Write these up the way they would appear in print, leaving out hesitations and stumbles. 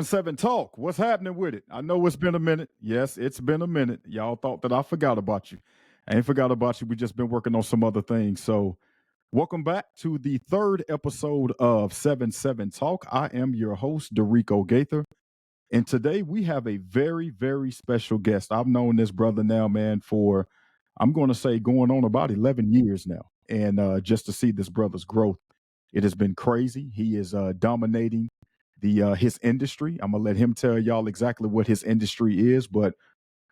7Talk. What's happening with it? I know it's been a minute. Yes, it's been a minute. Y'all thought that I forgot about you. I ain't forgot about you. We just been working on some other things. So, welcome back to the third episode of 7Talk. I am your host, Dorico Gaither. And today we have a very, very special guest. I've known this brother now, man, for I'm going to say going on about 11 years now. And just to see this brother's growth, it has been crazy. He is dominating the his industry. I'm gonna let him tell y'all exactly what his industry is. But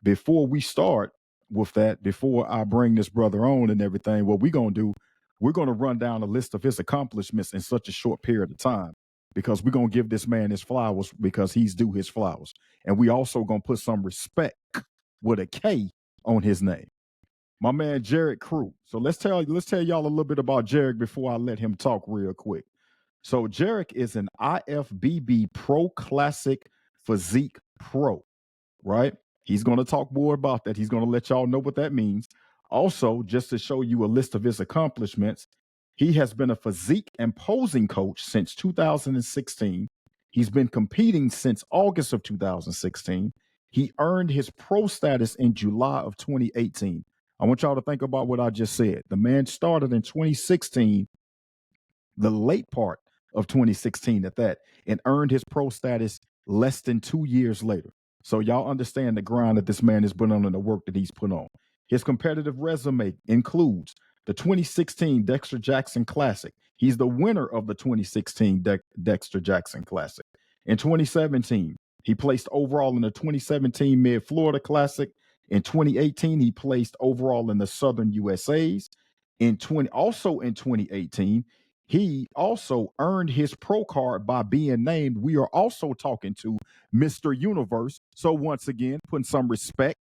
before we start with that, before I bring this brother on and everything, what we're gonna do, we're gonna run down a list of his accomplishments in such a short period of time because we're gonna give this man his flowers because he's due his flowers. And we also gonna put some respect with a K on his name. My man Jarek Crew. So let's tell y'all a little bit about Jarek before I let him talk real quick. So Jarek is an IFBB Pro Classic Physique Pro, right? He's going to talk more about that. He's going to let y'all know what that means. Also, just to show you a list of his accomplishments, he has been a physique and posing coach since 2016. He's been competing since August of 2016. He earned his pro status in July of 2018. I want y'all to think about what I just said. The man started in 2016, the late part of 2016 at that, and earned his pro status less than 2 years later. So y'all understand the grind that this man has put on and the work that he's put on. His competitive resume includes the 2016 Dexter Jackson Classic. He's the winner of the 2016 Dexter Jackson Classic. In 2017, he placed overall in the 2017 Mid-Florida Classic. In 2018, he placed overall in the Southern USA's. Also in 2018, he also earned his pro card by being named. We are also talking to Mr. Universe. So once again, putting some respect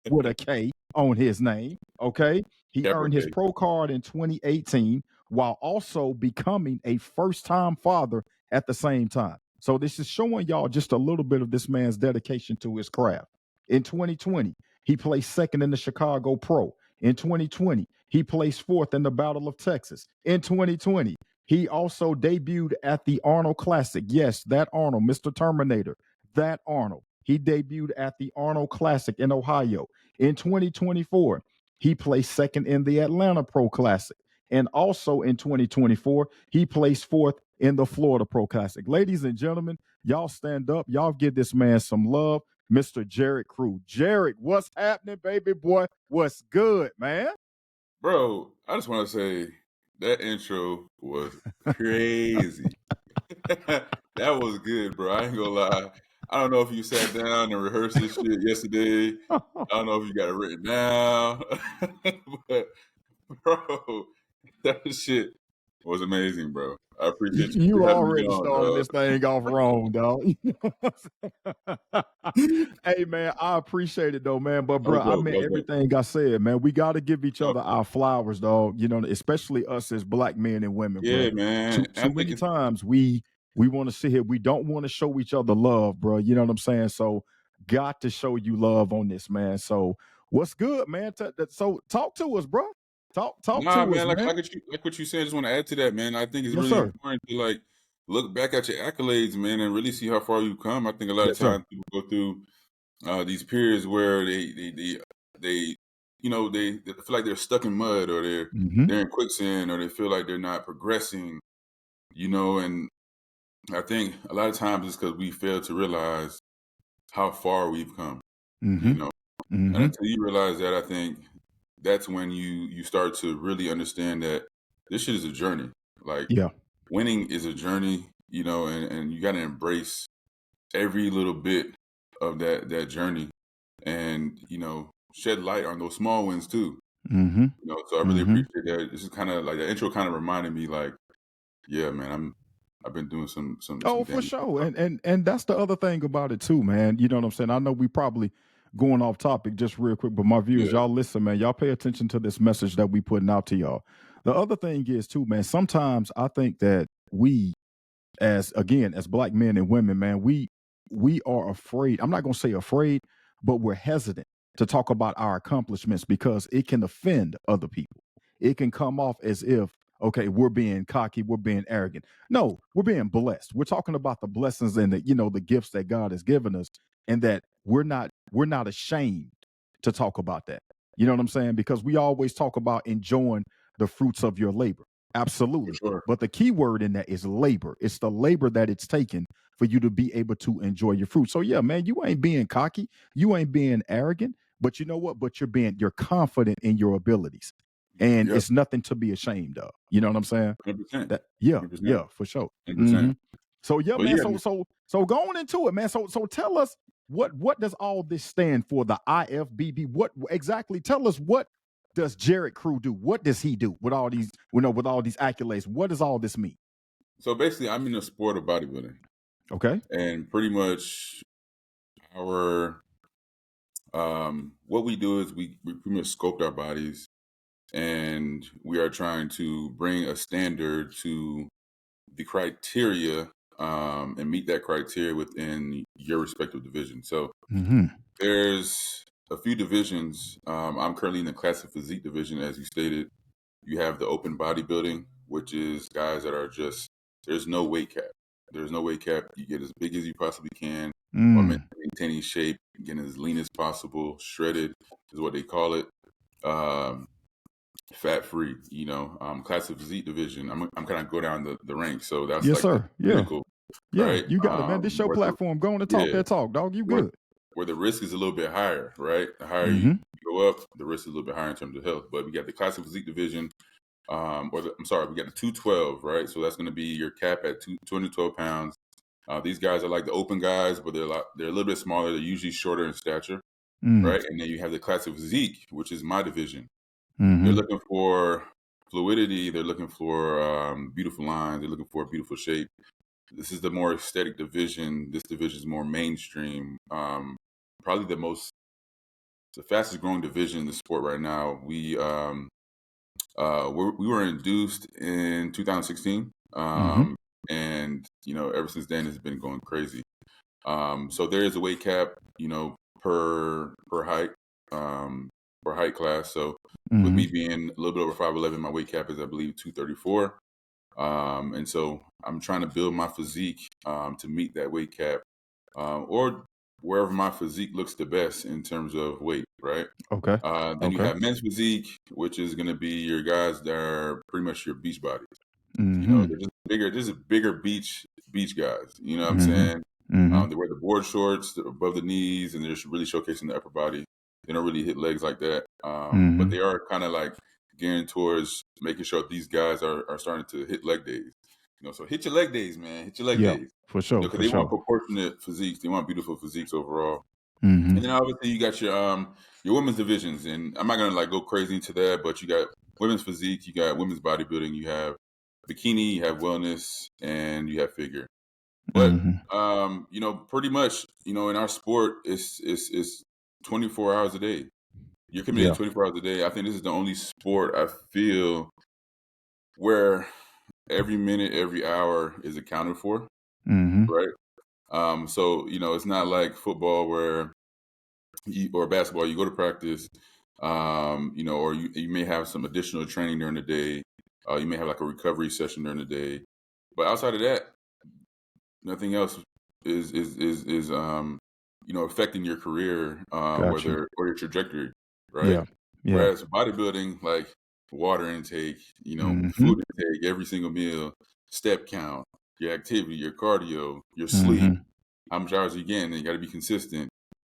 with a K on his name. Okay. He earned his pro card in 2018 while also becoming a first-time father at the same time. So this is showing y'all just a little bit of this man's dedication to his craft. In 2020, he placed second in the Chicago Pro. In 2020, he placed fourth in the Battle of Texas. In 2020, he also debuted at the Arnold Classic. Yes, that Arnold, Mr. Terminator, that Arnold. He debuted at the Arnold Classic in Ohio. In 2024, he placed second in the Atlanta Pro Classic. And also in 2024, he placed fourth in the Florida Pro Classic. Ladies and gentlemen, y'all stand up. Y'all give this man some love. Mr. Jarek Crew. Jarek, what's happening, baby boy? What's good, man? Bro, I just want to say that intro was crazy. That was good, bro. I ain't gonna lie. I don't know if you sat down and rehearsed this shit yesterday. I don't know if you got it written down. But, bro, that shit was amazing, bro. I appreciate you You having me already on, started dog. this thing off wrong, dog. Hey, man, I appreciate it, though, man. But, bro, I meant everything I said, man. We got to give each other our flowers, dog. You know, especially us as black men and women, bro. Yeah, man. Too many times we want to sit here. We don't want to show each other love, bro. You know what I'm saying? So, got to show you love on this, man. So, what's good, man? So, talk to us, bro. Talk to us, man. Like man. what you said, I just want to add to that, man. I think it's Yes, really sir. important to look back at your accolades, man, and really see how far you've come. I think a lot Yes, of times people go through these periods where they you know they feel like they're stuck in mud or they're in quicksand or they feel like they're not progressing, you know. And I think a lot of times it's because we fail to realize how far we've come, you know. And until you realize that, I think that's when you start to really understand that this shit is a journey. Like, Yeah. winning is a journey, you know, and you got to embrace every little bit of that journey, and you know, shed light on those small wins too. You know, so I really appreciate that. This is kind of like the intro kind of reminded me, like, yeah, man, I've been doing some Oh, for sure. And that's the other thing about it too, man. You know what I'm saying? I know we probably going off topic just real quick, but my viewers, y'all listen, man. Y'all pay attention to this message that we putting out to y'all. The other thing is too, man, sometimes I think that we as black men and women, man, we are afraid. I'm not gonna say afraid, but we're hesitant to talk about our accomplishments because it can offend other people. It can come off as if, okay, we're being cocky, we're being arrogant. No, we're being blessed. We're talking about the blessings and the gifts that God has given us, and that we're not ashamed to talk about that. You know what I'm saying? Because we always talk about enjoying the fruits of your labor. For Absolutely. sure. But the key word in that is labor. It's the labor that it's taken for you to be able to enjoy your fruit. So yeah, man, you ain't being cocky, you ain't being arrogant, but you know what? But you're confident in your abilities. And Yep. it's nothing to be ashamed of. You know what I'm saying? 100%. That yeah, 100%. yeah, for sure. 100%. So yeah, But man. yeah, So going into it, man. So tell us what does all this stand for? The IFBB. What exactly? Tell us, what does Jarek Crew do? What does he do with all these, with all these accolades? What does all this mean? so basically, I'm in the sport of bodybuilding, Okay. and pretty much our what we do is we pretty much sculpt our bodies, and we are trying to bring a standard to the criteria, and meet that criteria within your respective division. So Mm-hmm. there's a few divisions. I'm currently in the classic physique division, as you stated. You have the open bodybuilding, which is guys that are just, there's no weight cap. There's no weight cap. You get as big as you possibly can while maintaining shape, getting as lean as possible. Shredded is what they call it. Fat free, classic physique division. I'm kind of go down the ranks. So that's Yes, like the sir. Yeah. pinnacle, Yeah. right? You got it, man. This show Where the, platform. Go on and talk yeah, that talk, dog. You where good. where the risk is a little bit higher, right? The higher you Mm-hmm. go up, the risk is a little bit higher in terms of health. But we got the classic physique division, I'm sorry, we got the 212, right? So that's going to be your cap at 212 pounds. These guys are like the open guys, but they're a little bit smaller. They're usually shorter in stature, right? And then you have the classic physique, which is my division. They're looking for fluidity. They're looking for beautiful lines. They're looking for a beautiful shape. This is the more aesthetic division. This division is more mainstream. Probably the fastest growing division in the sport right now. We were induced in 2016, and ever since then it's been going crazy. So there is a weight cap, per height, per height class. So with me being a little bit over 5'11", my weight cap is, I believe, 234. And so I'm trying to build my physique to meet that weight cap, or wherever my physique looks the best in terms of weight, right? Okay. Then you have men's physique, which is going to be your guys that are pretty much your beach bodies. They're just bigger beach guys. You know what I'm saying? They wear the board shorts above the knees, and they're just really showcasing the upper body. They don't really hit legs like that, but they are kind of like gearing towards making sure these guys are starting to hit leg days. So hit your leg days, man. Hit your leg Yeah, days. for sure. Because For they want sure. proportionate physiques. They want beautiful physiques overall. And then obviously you got your women's divisions, and I'm not gonna like go crazy into that, but you got women's physique, you got women's bodybuilding, you have bikini, you have wellness, and you have figure. But pretty much, in our sport, it's 24 hours a day. You're committed Yeah. 24 hours a day. I think this is the only sport I feel where every minute, every hour is accounted for, right? So it's not like football where or basketball, you go to practice, or you may have some additional training during the day. You may have like a recovery session during the day, but outside of that, nothing else is affecting your career, Got you. or your trajectory, right? Yeah. Yeah. Whereas bodybuilding, like water intake, Mm-hmm. food intake, every single meal, step count, your activity, your cardio, your sleep, Mm-hmm. how much hours you get, and you got to be consistent.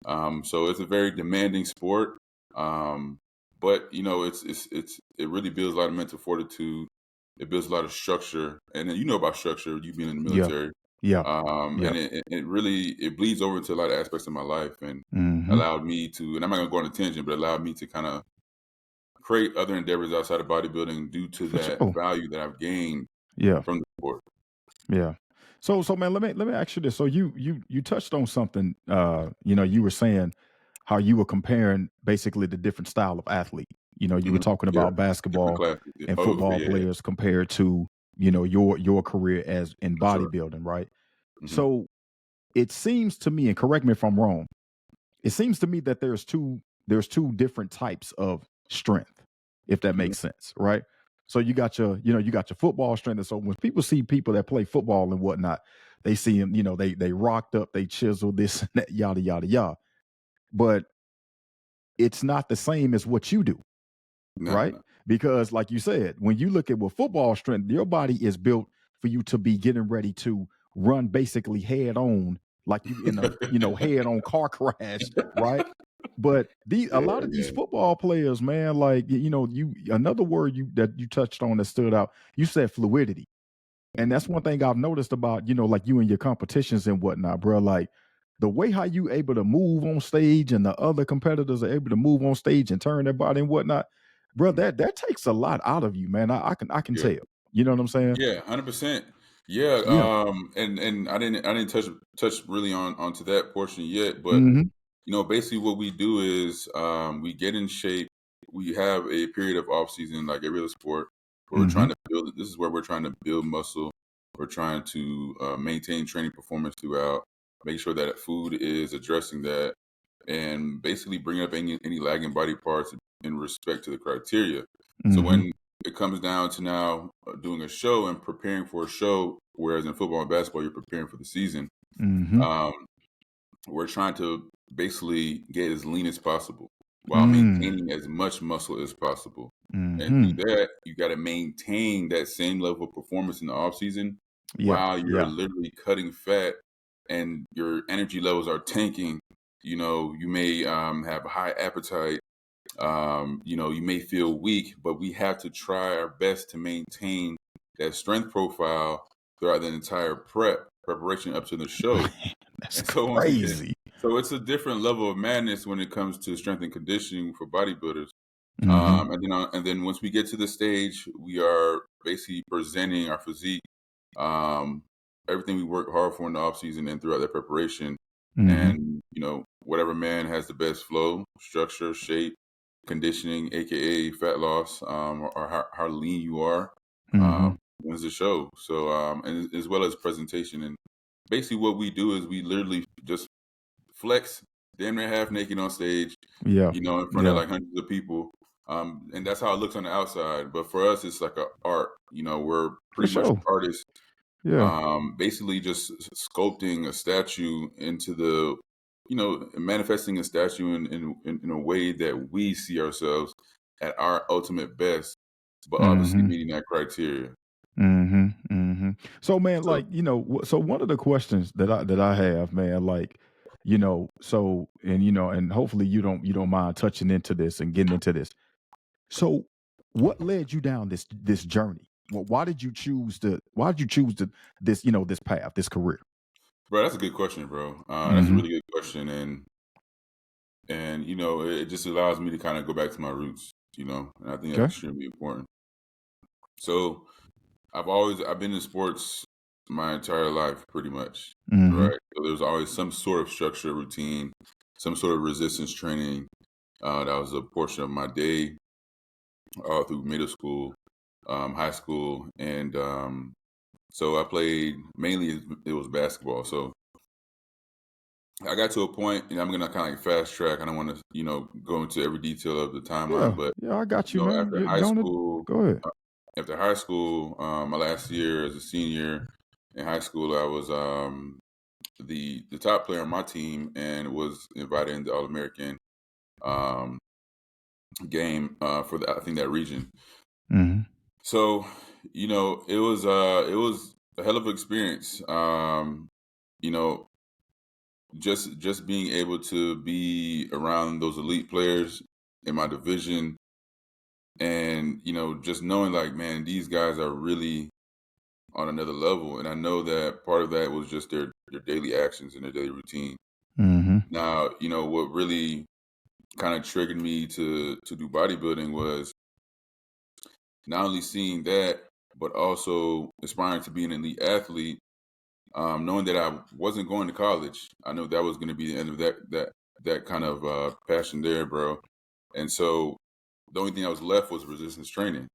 So it's a very demanding sport, but it really builds a lot of mental fortitude. It builds a lot of structure, and then about structure. You being in the Yeah. military, Yeah. and Yeah. it really bleeds over into a lot of aspects of my life, and Mm-hmm. allowed me to. And I'm not going to go on a tangent, but allowed me to kind of create other endeavors outside of bodybuilding due to For that sure. value that I've gained Yeah. from the sport. Yeah. So man, let me ask you this. So you touched on something. You were saying how you were comparing basically the different style of athlete. You were talking Yeah, about different basketball classes. and Oh, okay, football yeah. players compared to your career as in For sure. bodybuilding, right? Hmm. So it seems to me, and correct me if I'm wrong, it seems to me that there's two different types of strength, if that Hmm. makes sense, right? So you got your football strength. And so when people see people that play football and whatnot, they see them, they rocked up, they chiseled this and that, yada, yada, yada. But it's not the same as what you do, right? No. Because like you said, when you look at what football strength, your body is built for you to be getting ready to run basically head on, like you in a head on car crash, right? But a lot of these football players, man, like you another word that you touched on that stood out. You said fluidity, and that's one thing I've noticed about like you and your competitions and whatnot, bro. Like the way how you able to move on stage, and the other competitors are able to move on stage and turn their body and whatnot, bro. That takes a lot out of you, man. I can Yeah. tell. You know what I'm saying? Yeah, 100%. Yeah, Yeah. and I didn't touch really onto that portion yet, but Hmm. basically what we do is we get in shape. We have a period of off season, like every other sport, where we're Hmm. trying to build. This is where we're trying to build muscle. We're trying to maintain training performance throughout. Make sure that food is addressing that, and basically bring up any lagging body parts in respect to the criteria. So Hmm. when it comes down to now doing a show and preparing for a show, whereas in football and basketball you're preparing for the season. Hmm. Um, we're trying to basically get as lean as possible while Mm. maintaining as much muscle as possible. And Hmm. through that, you got to maintain that same level of performance in the off season Yeah. while you're Yeah. literally cutting fat and your energy levels are tanking. You may have a high appetite. You may feel weak, but we have to try our best to maintain that strength profile throughout the entire preparation up to the show. That's And so once again, crazy. so it's a different level of madness when it comes to strength and conditioning for bodybuilders. Hmm. And then once we get to the stage, we are basically presenting our physique, um, everything we work hard for in the off season and throughout that preparation. Hmm. And whatever man has the best flow, structure, shape, conditioning, aka fat loss, or how lean you are, Hmm. wins the show. So and as well as presentation. And basically what we do is we literally just flex damn near half naked on stage, Yeah. in front of Yeah. like hundreds of people. And that's how it looks on the outside. But for us, it's like a art. We're For pretty much sure. artists, Yeah. basically just sculpting a statue into the, manifesting a statue in a way that we see ourselves at our ultimate best, but obviously Hmm. meeting that criteria. Mhm, mhm. So, man, So, like, so one of the questions that I have, man, like, so and hopefully you don't mind touching into this and getting into this. So, what led you down this journey? Why did you choose this path, this career? bro, that's a good question, bro. That's a Mhm. really good question, and it just allows me to kind of go back to my roots, and I think that's Okay. extremely important. So I've been in sports my entire life, pretty much, Mhm. right? So there's always some sort of structure, routine, some sort of resistance training. That was a portion of my day all through middle school, high school, and so I played mainly it was basketball. So I got to a point, and I'm gonna kind of like fast track. I don't want to, go into every detail of the timeline, Yeah. but Yeah, I got you, man. after You high don't school, go ahead. uh, my last year as a senior in high school, I was the top player on my team and was invited in the All American um, game for I think that region. Mhm. So it was a hell of an experience. You know, just being able to be around those elite players in my division, and just knowing like, man, these guys are really on another level. And I know that part of that was just their daily actions and their daily routine. Mhm. Now, what really kind of triggered me to do bodybuilding was not only seeing that, but also aspiring to be an elite athlete. Knowing that I wasn't going to college, I know that was going to be the end of that kind of passion there, bro. And so the only thing that was left was resistance training.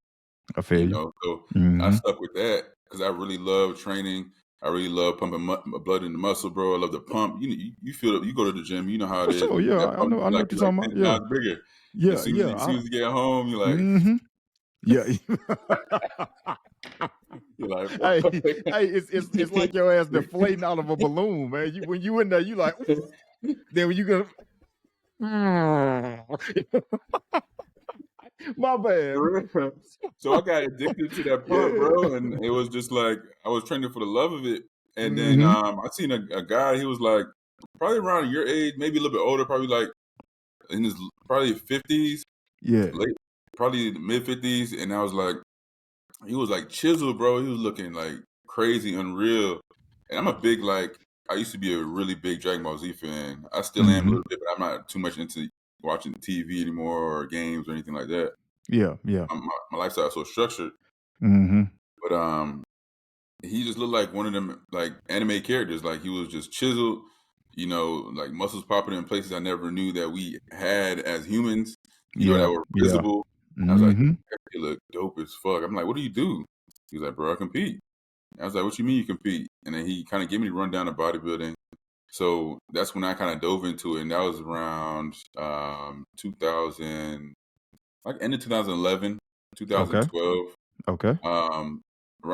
I feel you. So I Mhm. stuck with that because I really love training. I really love pumping blood in the muscle, bro. I love the pump. You feel it. You go to the gym, you know how For it is. sure. When Yeah, that I pump, know. I know what you're you're like talking 10 about. Yeah. times bigger. Yeah. As soon Yeah. as you get home, you're like, Mhm. Yeah. You're like, Hey, what? hey, it's like your ass deflating out of a balloon, man. When you in there, you like, then when you go, my bad. So I got addicted to that part, bro, and it was just like I was training for the love of it. And then I seen a guy. He was like probably around your age, maybe a little bit older, probably like in his probably 50s, Yeah. late, probably mid 50s. And I was like, he was like chiseled, bro. He was looking like crazy, unreal. And I'm a big I used to be a really big Dragon Ball Z fan. I still am a little bit, but I'm not too much into watching TV anymore or games or anything like that. Yeah. Yeah. My lifestyle is so structured. Mm-hmm. But he just looked like one of them like anime characters. Like he was just chiseled, like muscles popping in places I never knew that we had as humans, that Yeah. were Yeah. visible. I was like, Mm-hmm. you look dope as fuck. I'm like, what do you do? He was like, bro, I compete. I was like, what you mean you compete? And then he kind of gave me the rundown of bodybuilding. So that's when I kind of dove into it. And that was around 2000, like end of 2011, Okay. 2012. Okay. Around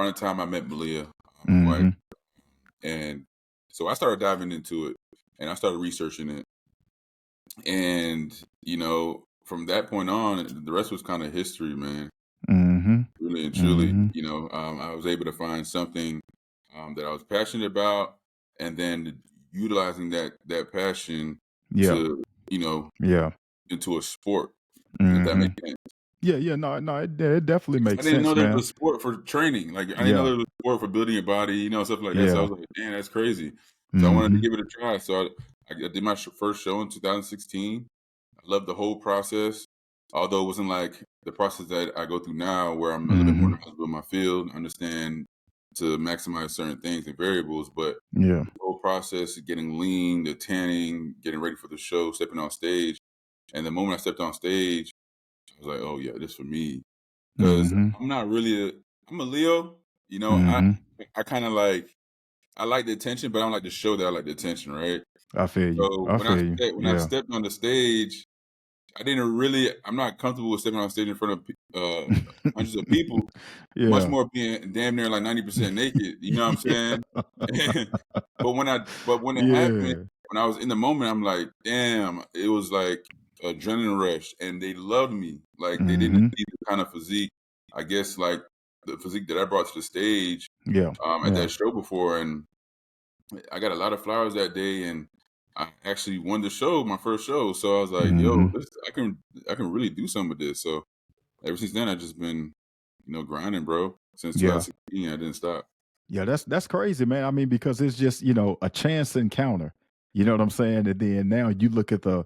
the time I met Malia, my wife. Mm-hmm. And so I started diving into it and I started researching it. And, from that point on, the rest was kind of history, man. Mm-hmm. Really and truly, Mm-hmm. I was able to find something that I was passionate about, and then utilizing that passion Yeah. to, Yeah. into a sport, if that Mm-hmm. makes sense. Yeah. Yeah. No, it definitely I makes didn't know sense, there was man. a sport for training. Like I didn't know Yeah. there was a sport for building your body, stuff like that. So I Yeah. was like, "Damn, that's crazy." So I wanted to Mm-hmm. give it a try. So I did my first show in 2016. I loved the whole process, although it wasn't like the process that I go through now, where I'm a little bit more Mm-hmm. knowledgeable in my field, understand to maximize certain things and variables. But Yeah. the whole process, getting lean, the tanning, getting ready for the show, stepping on stage, and the moment I stepped on stage, I was like, "Oh yeah, this for me." Because Mm-hmm. I'm not really I'm a Leo, I Mm-hmm. I kind of I like the attention, but I don't like to show that I like the attention, right? I feel you. So I feel you. when I Yeah. stepped on the stage, I'm not comfortable with stepping on stage in front of hundreds of people, much Yeah. more being damn near like 90% naked. You know what I'm saying? But when it happened, Yeah. when I was in the moment, I'm like, damn, it was like adrenaline rush, and they loved me. Like they didn't Mm-hmm. see the kind of physique, I guess, like the physique that I brought to the stage Yeah. at Yeah. that show before, and I got a lot of flowers that day, and I actually won the show, my first show. So I was like, yo, Mm-hmm. I can really do some of this. So ever since then, I just been, grinding, bro. Since Yeah. 2016, I didn't stop. Yeah, that's crazy, man. I mean, because it's just, a chance encounter. You know what I'm saying? And then now you look at the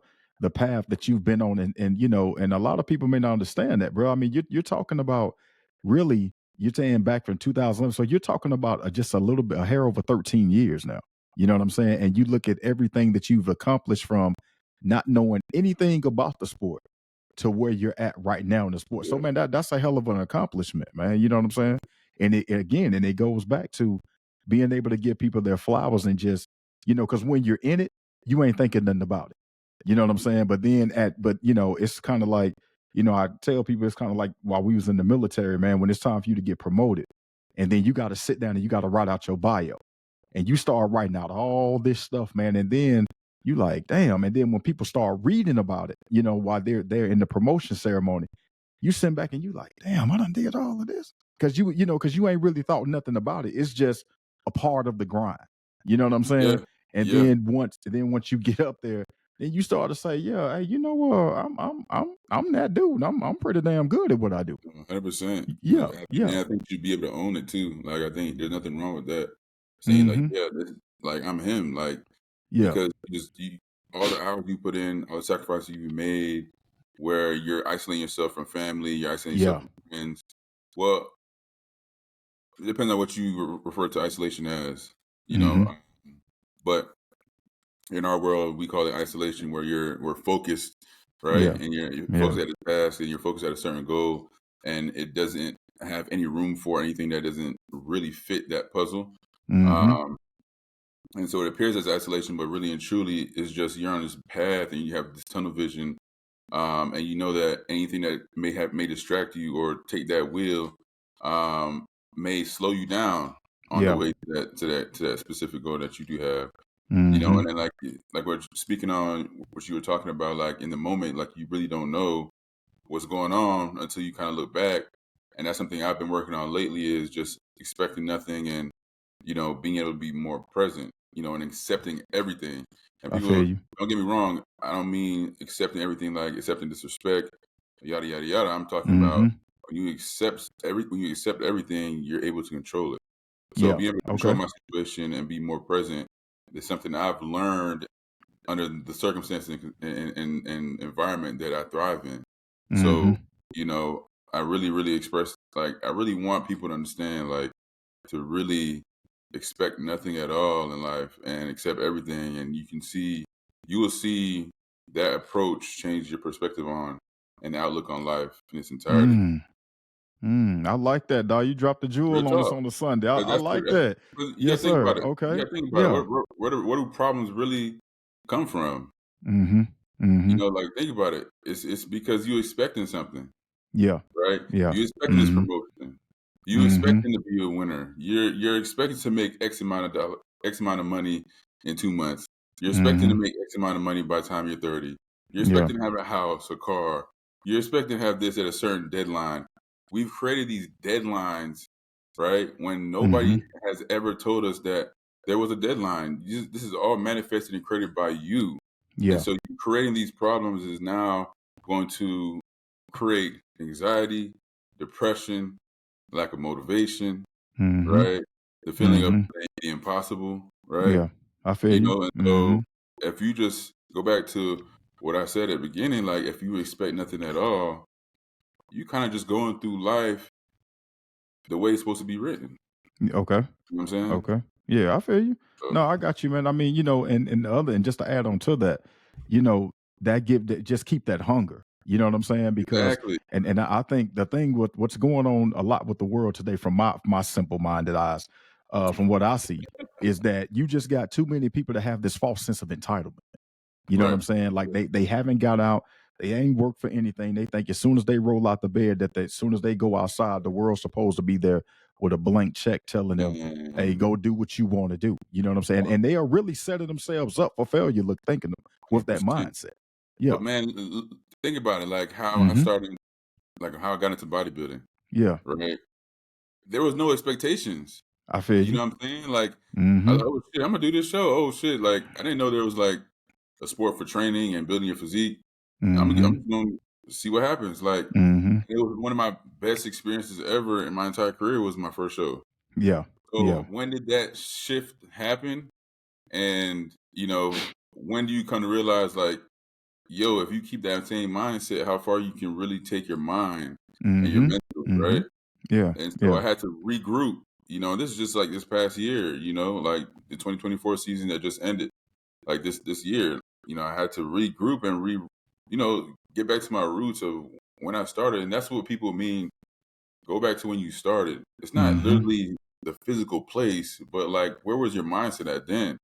path that you've been on, and a lot of people may not understand that, bro. I mean, you're talking about really, you're saying back from 2011. So you're talking about just a little bit, a hair over 13 years now. You know what I'm saying? And you look at everything that you've accomplished from not knowing anything about the sport to where you're at right now in the sport. So Yeah, man, that's a hell of an accomplishment, man. You know what I'm saying? And it goes back to being able to give people their flowers and just, because when you're in it, you ain't thinking nothing about it. You know what I'm saying? But then it's kind of like, I tell people it's kind of like while we was in the military, man, when it's time for you to get promoted, and then you got to sit down and you got to write out your bio, and you start writing out all this stuff, man, and then you like, damn, and then when people start reading about it, while they're in the promotion ceremony, you sit back and you like, damn, I done did all of this. Because you ain't really thought nothing about it. It's just a part of the grind. You know what I'm yeah, saying? And yeah, then once you get up there, then you start to say, yeah, hey, you know what? I'm that dude. I'm pretty damn good at what I do. 100%. Yeah, yeah, And I think you should be able to own it too. Like I think there's nothing wrong with that. Saying like, mm-hmm, yeah, like I'm him. Like yeah, because all the hours you put in, all the sacrifices you've made, where you're isolating yourself from family, you're isolating yourself yeah, from friends. Well, it depends on what you refer to isolation as, you know. mm-hmm, But in our world, we call it isolation, where we're focused, right? yeah, And you're yeah, focused at a task, and you're focused at a certain goal, and it doesn't have any room for anything that doesn't really fit that puzzle. mm-hmm, Um, and so it appears as isolation, but really and truly, it's just you're on this path, and you have this tunnel vision and you know that anything that may distract you or take that wheel may slow you down on the Yeah. way to that specific goal that you do have. Mm-hmm. And then like we're speaking on what you were talking about, like in the moment, like you really don't know what's going on until you kind of look back. And that's something I've been working on lately, is just expecting nothing and, being able to be more present, and accepting everything. And I feel people, you. don't get me wrong, I don't mean accepting everything like accepting disrespect, yada yada yada. I'm talking about Mm-hmm. when you accept everything, you're able to control it. So Yeah. being able to control Okay. my situation and be more present is something I've learned under the circumstances and environment that I thrive in. Mm-hmm. So, I really, really I really want people to understand, like, to really expect nothing at all in life and accept everything. And you will see that approach change your perspective on and outlook on life in its entirety. I like that, dog. You dropped the Real jewel on us talk. on the Sunday. I, But I like that's that. but you Yes, gotta think sir. about it. You Okay. gotta think about it. Yeah. Where do problems really come from? Mm-hmm. Mm-hmm. Like, think about it. It's because you expecting something, Yeah. right? Yeah. You expecting this Mm-hmm. promotion. You Mm-hmm. expecting to be a winner. You're expecting to make X amount of money in 2 months. You're expecting to Mm-hmm. make X amount of money by the time you're 30. You're Yeah. expecting to have a house, a car. You're expecting to have this at a certain deadline. We've created these deadlines, right? When Mm-hmm. nobody has ever told us that there was a deadline. This is all manifested and created by you. And Yeah. so you creating these problems is now going to create anxiety, depression, lack of motivation, Mm-hmm. right? The feeling of Mm-hmm. the impossible, right? Yeah. I feel you. And Mm-hmm. so if you just go back to what I said at the beginning, like if you expect nothing at all, you kind of just going through life the way it's supposed to be written. Okay. You know what I'm saying? Okay. Yeah, I feel you. So, No, I got you, man. I mean, and just to add on to that, just keep that hunger. You know what I'm saying? Because exactly. and I think the thing with what's going on a lot with the world today, from my simple minded eyes, from what I see, is that you just got too many people that have this false sense of entitlement. You know what Right. I'm saying? Like they haven't got out, they ain't worked for anything. They think as soon as they roll out the bed, as soon as they go outside, the world's supposed to be there with a blank check telling them, "Hey, Mm-hmm. go do what you want to do." You know what I'm saying? And they are really setting themselves up for failure. Look, thinking with that 100%. mindset. Yeah. But man, think about it, like how I Mm-hmm. started, like how I got into bodybuilding, Yeah. right? There was no expectations. I feel You you. know what I'm saying? Like, Mm-hmm. oh shit, I'm gonna do this show. Oh shit, like I didn't know there was like a sport for training and building your physique. Mm-hmm. I'm just gonna see what happens. Like, Mm-hmm. it was one of my best experiences ever in my entire career. Was my first show. Yeah. Yeah. So when did that shift happen? And when do you come to realize, like, yo, if you keep that same mindset, how far you can really take your mind and your Mm-hmm. mental, Mm-hmm. right? Yeah. And so Yeah. I had to regroup. This is just like this past year, like the 2024 season that just ended, like this year. I had to regroup and get back to my roots of when I started. And that's what people mean, go back to when you started. It's not Mm-hmm. literally the physical place, but like, where was your mindset at then?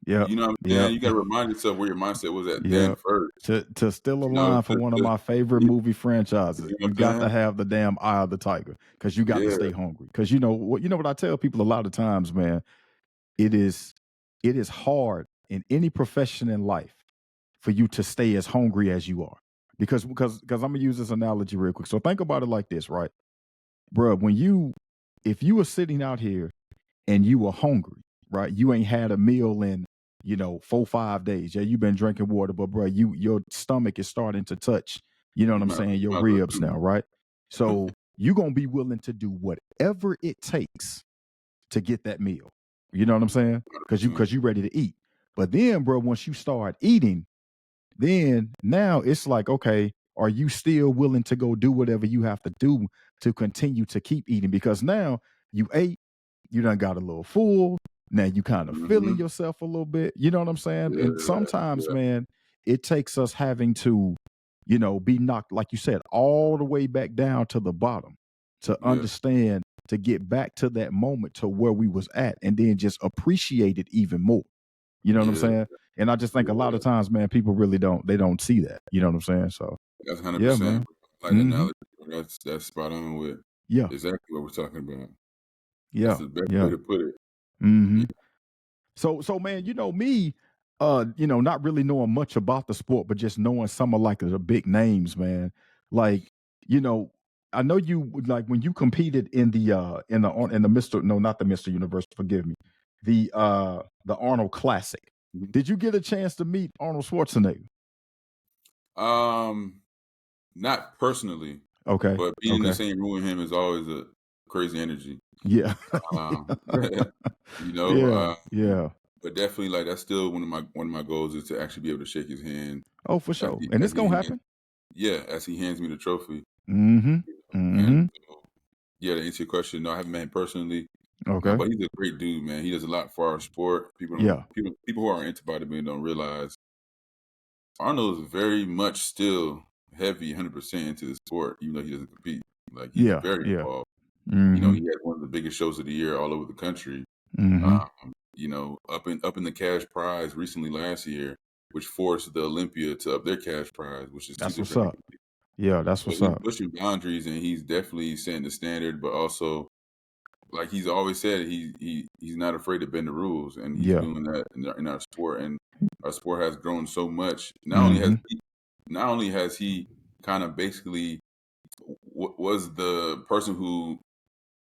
Yep. You know what I'm saying? Yep. You got to remind yourself where your mindset was at then Yeah. first. To steal a line for one of my favorite You movie franchises, know what you I'm got to saying? have the damn eye of the tiger, because you got to Yeah, stay hungry. Because you know what I tell people a lot of times, man. It is hard in any profession in life for you to stay as hungry as you are. Because I'm gonna use this analogy real quick. So think about it like this, right, bro? If you were sitting out here and you were hungry, right? You ain't had a meal in, 4 5 days. Yeah, you've been drinking water, but bro, your stomach is starting to touch, you know what you I'm might, saying, your might as well ribs shoot. now, right? So you gonna be willing to do whatever it takes to get that meal. You know what I'm saying? Because you 100%. because you ready to eat. But then, bro, once you start eating, then now it's like, okay, are you still willing to go do whatever you have to do to continue to keep eating? Because now you ate, you done got a little full. Now you kind of feeling Mhm. yourself a little bit. You know what I'm saying? Yeah, And sometimes, yeah, man, it takes us having to, be knocked, like you said, all the way back down to the bottom to yeah. understand, to get back to that moment to where we was at, and then just appreciate it even more. You know what I'm Yeah. saying? And I just think a lot of times, man, people really don't see that. You know what I'm saying? So That's yeah, 100%. man. Like the Mm-hmm. analogy, that's spot on with Yeah. exactly what we're talking about. That's Yeah. the best way Yeah. to put it. Mm-hmm. Yeah. So man, me, not really knowing much about the sport, but just knowing some of like the big names, man. Like, you know, I know you like when you competed in the Mr. No, not the Mr. Universe, forgive me. The Arnold Classic. Mhm. Did you get a chance to meet Arnold Schwarzenegger? Not personally, Okay. but being in the Okay. same room with him is always a crazy energy. Yeah. Um, you know, Yeah. Yeah. but definitely like that's still one of my goals is to actually be able to shake his hand Oh, for as sure. And it's gonna happen. as he hands me the trophy. Mm-hmm. And Mm-hmm. yeah, to answer your question, no, I haven't met him personally. Okay. But he's a great dude, man. He does a lot for our sport. Yeah. People who aren't into bodybuilding don't realize Arnold is very much still heavy, 100% into the sport, even though he doesn't compete. Like he's Yeah. very Yeah. involved. Mm-hmm. He had one of the biggest shows of the year all over the country. Mm-hmm. Up in the cash prize recently last year, which forced the Olympia to up their cash prize, which is two That's what's different up. entities. Yeah, that's So what's he's up. pushing boundaries and he's definitely setting the standard, but also like he's always said, he's not afraid to bend the rules, and he's Yeah. doing that in our sport. And our sport has grown so much. Mhm. Not only has he kind of basically was the person who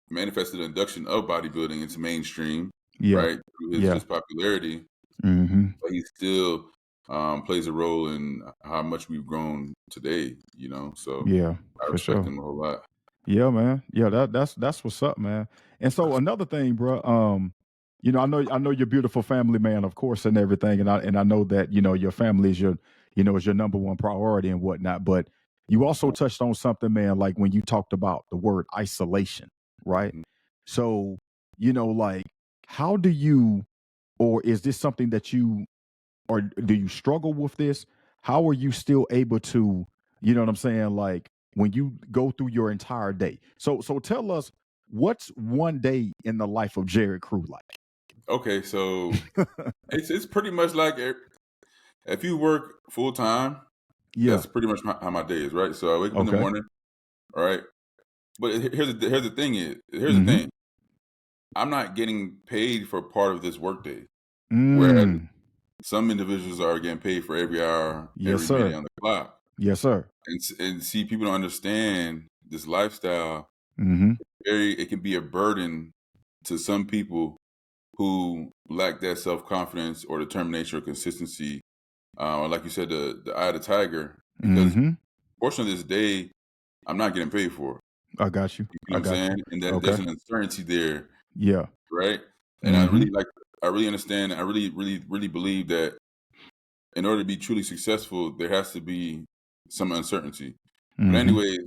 manifested the induction of bodybuilding into mainstream, Yeah. right, through his Yeah. just popularity, Mhm. but he still plays a role in how much we've grown today. So Yeah, I for respect sure. him a whole lot. Yeah, man. Yeah, that's what's up, man. And so another thing, bro. I know your beautiful family, man, of course, and everything, and I know that your family is your number one priority and whatnot. But you also touched on something, man, like when you talked about the word isolation, right? Mhm. So like, how do you, or is this something that you, or do you struggle with this? How are you still able to, you know what I'm saying? Like when you go through your entire day. So tell us, what's one day in the life of Jarek Crew like? Okay, so it's pretty much like if you work full time, Yeah. that's pretty much how my day is, right? So I wake up in the Okay. morning, all right. But here's the Mm-hmm. thing. I'm not getting paid for part of this workday, whereas Mm. some individuals are getting paid for every hour, Yes, every minute sir. on the clock. Yes, sir. And see, people don't understand this lifestyle. Mm-hmm. It can be a burden to some people who lack that self confidence or determination or consistency, or like you said, the eye of the tiger, because Mm-hmm. portion of this day I'm not getting paid for. I got you. You know I what I'm got you. saying? And that there's Okay. an uncertainty there, Yeah. right? And Mm-hmm. I really understand. I really, really, really believe that in order to be truly successful, there has to be some uncertainty. But Mm-hmm. anyway,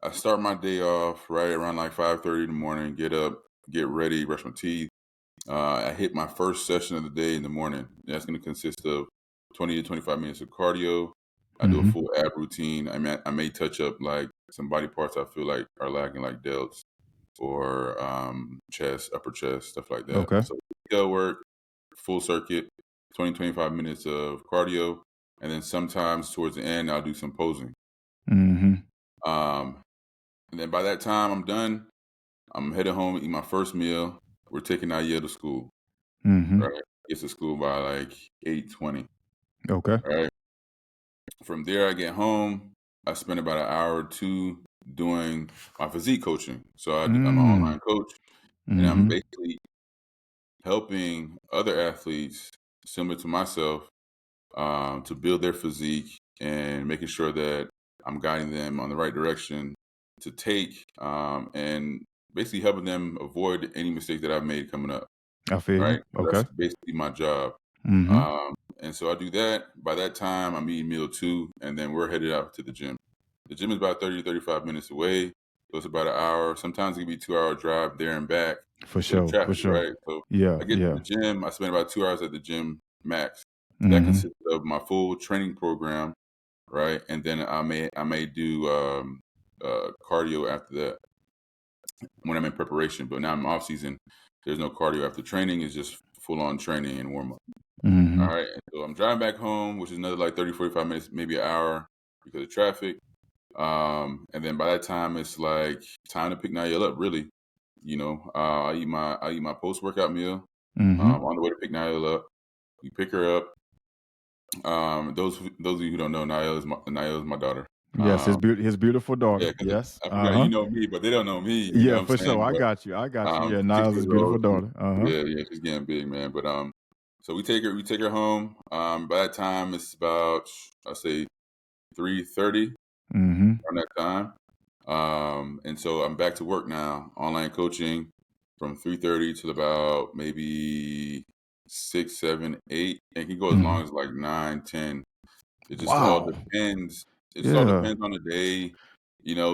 I start my day off right around like 5:30 in the morning. Get up, get ready, brush my teeth. I hit my first session of the day in the morning. That's going to consist of 20 to 25 minutes of cardio. I do a Mm-hmm. full ab routine. I may touch up like some body parts I feel like are lacking, like delts or chest, upper chest, stuff like that. Okay. So detail work, full circuit, 20 25 minutes of cardio, and then sometimes towards the end I'll do some posing. Mm-hmm. Um, and then by that time I'm done. I'm headed home, eat my first meal. We're taking Aya to school. Mm-hmm. Right, gets to school by like 8:20. Okay. Right. From there, I get home. I spend about an hour or two doing my physique coaching. So I'm an Mm. online coach, and I'm Mm-hmm. basically helping other athletes similar to myself to build their physique and making sure that I'm guiding them on the right direction to take and basically helping them avoid any mistakes that I've made coming up. I feel you. Right? So that's Okay. basically my job. Mm-hmm. And so I do that. By that time, I'm eating meal two, and then we're headed out to the gym. The gym is about 30 to 35 minutes away. So it's about an hour. Sometimes it can be 2 hour drive there and back For with sure. For traffic, sure. right? So Yeah. I get to Yeah. the gym. I spend about 2 hours at the gym max. That Mm-hmm. consists of my full training program, right? And then I may do cardio after that when I'm in preparation. But now I'm off season. There's no cardio after training. It's just full on training and warm up. Mm-hmm. All right. And so I'm driving back home, which is another like 30, 45 minutes, maybe an hour because of traffic. And then by that time, it's like time to pick Niall up. Really, I eat my post workout meal. Mm-hmm. On the way to pick Niall up, we pick her up. Those of you who don't know, Niall is my daughter. Yes, his beautiful Yeah, daughter. because Yes. I forgot you know me, but they don't know me. You know Yeah, what I'm for sure. saying? I But got you. Yeah, 6 Niles' years beautiful old. daughter. Yeah, she's getting big, man. But so we take her home. By that time, it's about I say 3:30 Mm-hmm. around that time. And so I'm back to work now, online coaching from 3:30 till about maybe 6, 7, 8. It can go as long as like 9, 10. It just all Wow. depends. It just all Yeah. depends on the day.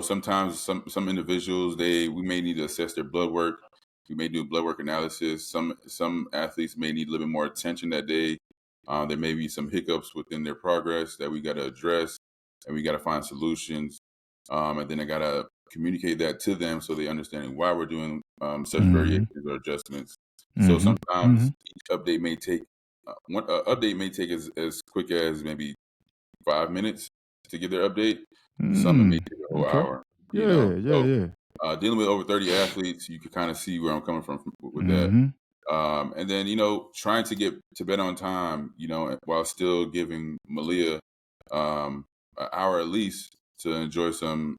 Sometimes some individuals we may need to assess their blood work. We may do a blood work analysis. Some athletes may need a little bit more attention that day. There may be some hiccups within their progress that we got to address, and we got to find solutions. And then I got to communicate that to them so they understand why we're doing such Mm-hmm. variations or adjustments. So Mm-hmm. Mm-hmm. sometimes each update may take one update may take as quick as maybe 5 minutes to give their update. Some it may take a whole Okay. hour. Yeah, So yeah. dealing with over 30 athletes, you can kind of see where I'm coming from with that. Mm-hmm. And then trying to get to bed on time, while still giving Malia an hour at least to enjoy some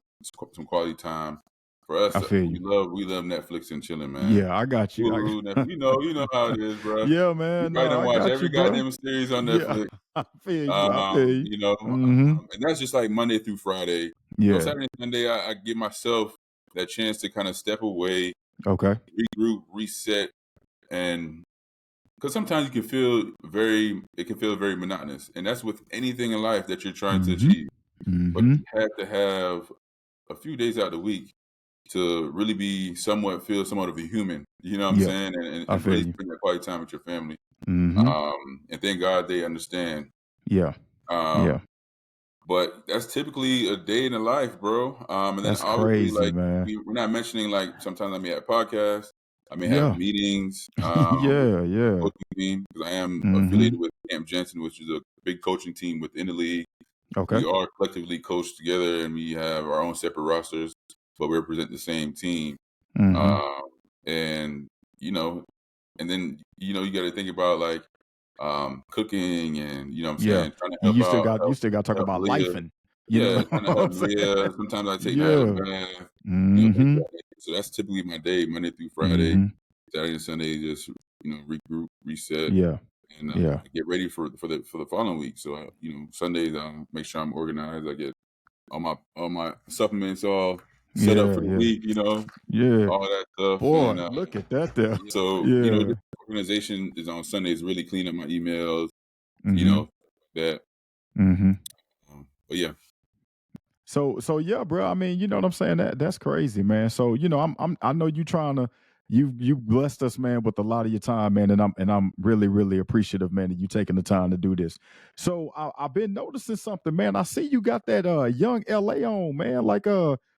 quality time. For us, I feel we you. love Netflix and chilling, man. Yeah, I got you. Hulu, Netflix, you know how it is, bro. Yeah, You man. probably No, don't I watch got you, every bro. goddamn series on Yeah. Netflix. I feel you. I feel you. Mm-hmm. And that's just like Monday through Friday. Yeah. Saturday and Sunday, I give myself that chance to kind of step away, Okay. regroup, reset, and because sometimes it can feel very monotonous, and that's with anything in life that you're trying to Mm-hmm. achieve. But Mm-hmm. you have to have a few days out of the week to really feel somewhat of a human. You know what I'm Yeah. saying? And, I and feel really you. spend that quality time with your family. Mm-hmm. And thank God they understand. Yeah. Yeah. Um, but that's typically a day in the life, bro. And then That's obviously, crazy, like man. we're not mentioning, like sometimes I may have podcasts, I may have Yeah. meetings with Yeah, the yeah. coaching team because I am Mm-hmm. affiliated with Camp Jensen, which is a big coaching team within the league. Okay. We are collectively coached together, and we have our own separate rosters, but we represent the same team. Mm-hmm. Um, and you know, and then you got to think about like cooking, and what I'm Yeah. saying, trying to You still got to talk help about life Malia. and you know Yeah, what trying to help I'm saying? Malia. Sometimes I take Nia to Yeah. bath, things Mm-hmm. like that. So that's typically my day, Monday through Friday. Mm-hmm. Saturday and Sunday, just regroup, reset, Yeah. and Yeah. get ready for the following week. So Sundays, make sure I'm organized. I get all my supplements all set up Yeah. for the Yeah. week. Yeah. All that stuff, Boy, and look at that there. so Yeah. this organization is on Sundays. Really clean up my emails, Mm-hmm. that. Mm-hmm. But yeah. So yeah, bro. I mean, you know what I'm saying? That's crazy, man. So, I know you trying to you blessed us, man, with a lot of your time, man, and I'm really, really appreciative, man, that you taking the time to do this. So I've been noticing something, man. I see you got that young LA on, man. Like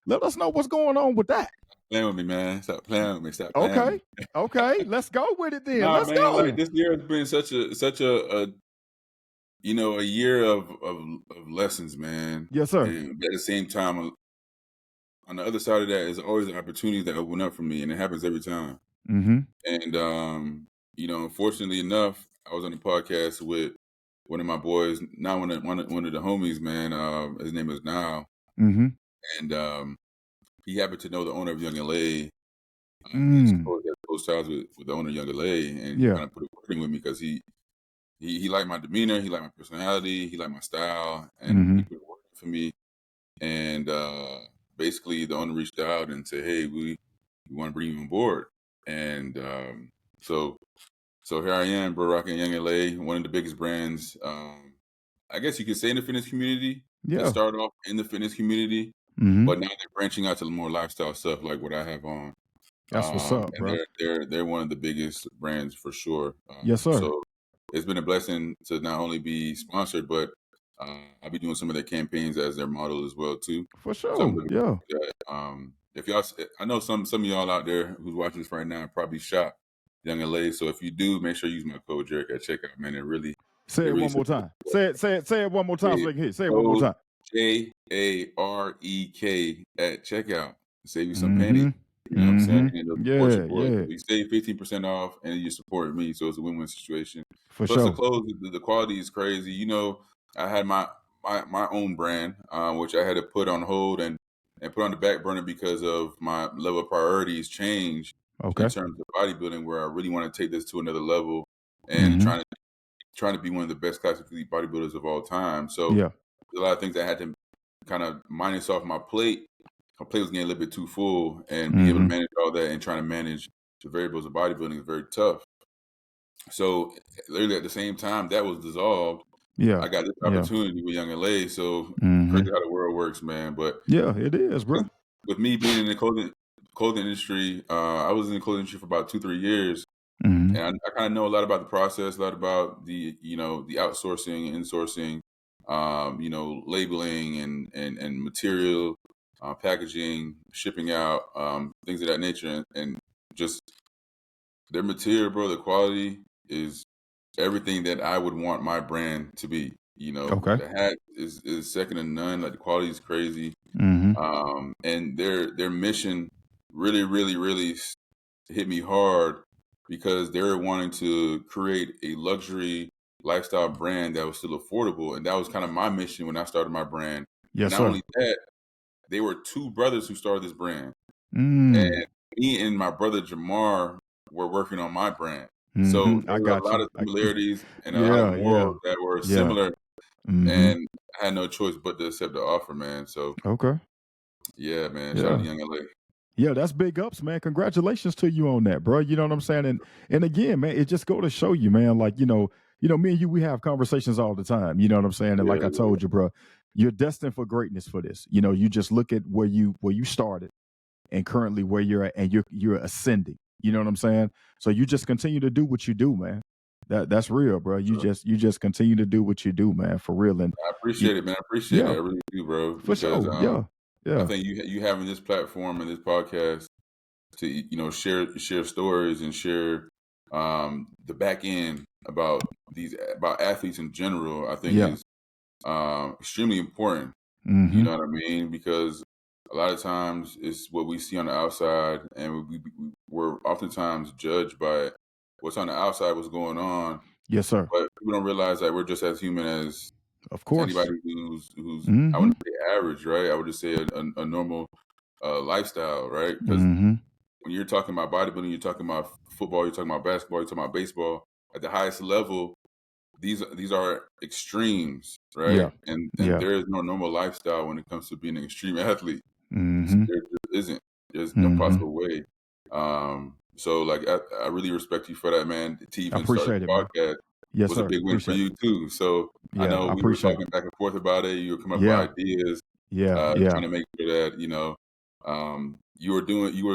let us know what's going on with that. Playing with me, man. Stop playing with me. Stop playing with me. Okay. Okay. Let's go with it then. Nah, Let's man. Like go. this year has been such a year of lessons, man. Yes, sir. And at the same time, on the other side of that is always an opportunity that open up for me, and it happens every time. Mm-hmm. And unfortunately enough, I was on a podcast with one of my boys, not one of the homies, man. His name is Now, Mm-hmm. and he happened to know the owner of Young LA. And Mm. supposedly had close ties with the owner of Young LA, and he Yeah. kind of put a word with me because he liked my demeanor, he liked my personality, he liked my style, and Mm-hmm. he put a word in for me. And basically, the owner reached out and said, "Hey, we want to bring you on board." And so here I am, bro, rocking Young LA, one of the biggest brands. I guess you could say in the fitness community. To Yeah. start off in the fitness community, Mm-hmm. but now they're branching out to the more lifestyle stuff like what I have on. That's what's up, And bro. they're one of the biggest brands for sure. Yes, sir. So it's been a blessing to not only be sponsored, but I'll be doing some of their campaigns as their model as well too. For So I'm sure. looking Yeah. forward to that. If y'all, I know some of y'all out there who's watching this right now are probably shocked Young LA. So if you do, make sure you use my code Jarek at checkout, man. It really one more time. Say it one more time so they can hear. Say it one more code time. JAREK at checkout. Save you some pennies. You know what I'm saying? And support your boy. So you save 15% off and you support me. So it's a win-win situation. For Plus sure. the clothes, the quality is crazy. You know, I had my own brand, which I had to put on hold and put on the back burner because of my level of priorities change in terms of bodybuilding, where I really want to take this to another level and trying to be one of the best classic physique bodybuilders of all time. So yeah, there's a lot of things I had to kind of minus off my plate. My plate was getting a little bit too full, and being able to manage all that and trying to manage the variables of bodybuilding is very tough. So literally at the same time that was dissolved, yeah, I got this opportunity with Young LA. So crazy how the world works, man. But yeah, it is, bro. With me being in the clothing industry, I was in the clothing industry for about 2-3 years. And I kind of know a lot about the process, a lot about the the outsourcing, insourcing, labeling and material, packaging, shipping out, things of that nature, and just their material, bro. The quality is everything that I would want my brand to be. The hat is second to none. Like the quality is crazy, and their mission really, really, really hit me hard because they're wanting to create a luxury lifestyle brand that was still affordable. And that was kind of my mission when I started my brand. Yes, Not sir. only that, they were two brothers who started this brand. And me and my brother Jamar were working on my brand. So there were a lot of similarities and a lot of morals that were similar. And I had no choice but to accept the offer, man. So yeah, man. Shout out to Young LA. Yeah, that's big ups, man. Congratulations to you on that, bro. You know what I'm saying? And again, man, it just go to show you, man, like, me and you, we have conversations all the time. You know what I'm saying? And like I told you, bro, you're destined for greatness for this. You just look at where you started and currently where you're at, and you're ascending. You know what I'm saying? So you just continue to do what you do, man. That's real, bro. You just continue to do what you do, man, for real. And I appreciate it, man. I appreciate it. I really do, bro. For sure. Yeah. I think you having this platform and this podcast to share stories and share the back end about athletes in general, I think is extremely important. You know what I mean? Because a lot of times it's what we see on the outside, and we're oftentimes judged by what's on the outside, what's going on. Yes, sir. But people don't realize that we're just as human as anybody who's I wouldn't say average, right? I would just say a normal lifestyle, right? Because when you're talking about bodybuilding, you're talking about football, you're talking about basketball, you're talking about baseball. At the highest level, these are extremes, right? Yeah. And there is no normal lifestyle when it comes to being an extreme athlete. There isn't. There's no possible way. So like I really respect you for that, man. To even start the podcast was a big win for you too. So I know we were talking back and forth about it. You were coming up with ideas, trying to make sure that you were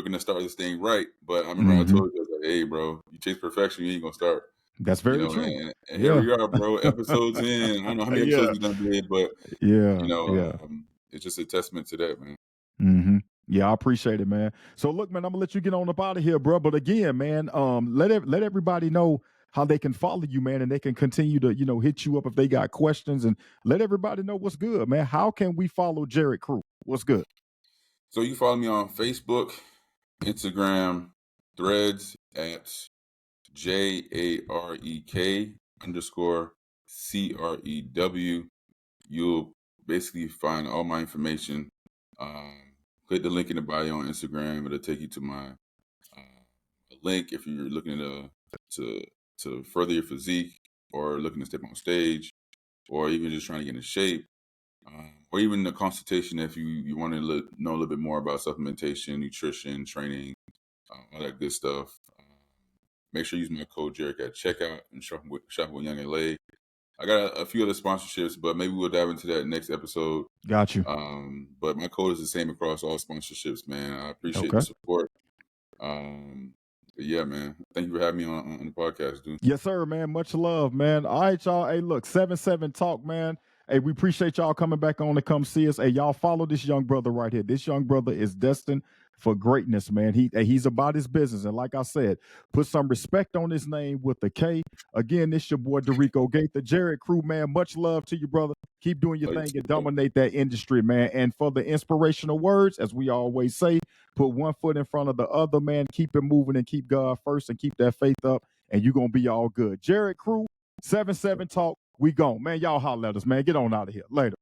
going to start this thing right. But I remember I told you, I was like, hey, bro, you chase perfection, you ain't gonna start. That's very true. And here we are, bro. Episodes in. I don't know how many episodes we've done today, but it's just a testament to that, man. Yeah, I appreciate it, man. So look, man, I'm gonna let you get on up out of here, bro. But again, man, let everybody know how they can follow you, man, and they can continue to, hit you up if they got questions, and let everybody know what's good, man. How can we follow Jarek Crew? What's good? So you follow me on Facebook, Instagram, Threads at JAREK_CREW. You'll basically find all my information. Click the link in the bio on Instagram. It'll take you to my link if you're looking to further your physique, or looking to step on stage, or even just trying to get in shape, or even a consultation if you want to know a little bit more about supplementation, nutrition, training, all that good stuff. Make sure you use my code Jarek at checkout and shop with Young LA. I got a few other sponsorships, but maybe we'll dive into that next episode. Got you. But my code is the same across all sponsorships, man. I appreciate the support. Yeah, man. Thank you for having me on the podcast, dude. Yes, sir, man. Much love, man. All right, y'all. Hey, look, 7-Seven-Talk, man. Hey, we appreciate y'all coming back on to come see us. Hey, y'all follow this young brother right here. This young brother is destined for greatness, man. He's about his business. And like I said, put some respect on his name with the K. Again, this your boy Dorico Gate, the Jarek Crew, man. Much love to you, brother. Keep doing your thing and dominate that industry, man. And for the inspirational words, as we always say, put one foot in front of the other, man. Keep it moving and keep God first and keep that faith up, and you're going to be all good. Jarek Crew, 7-Seven-Talk, we gone. Man, y'all holler at us, man. Get on out of here. Later.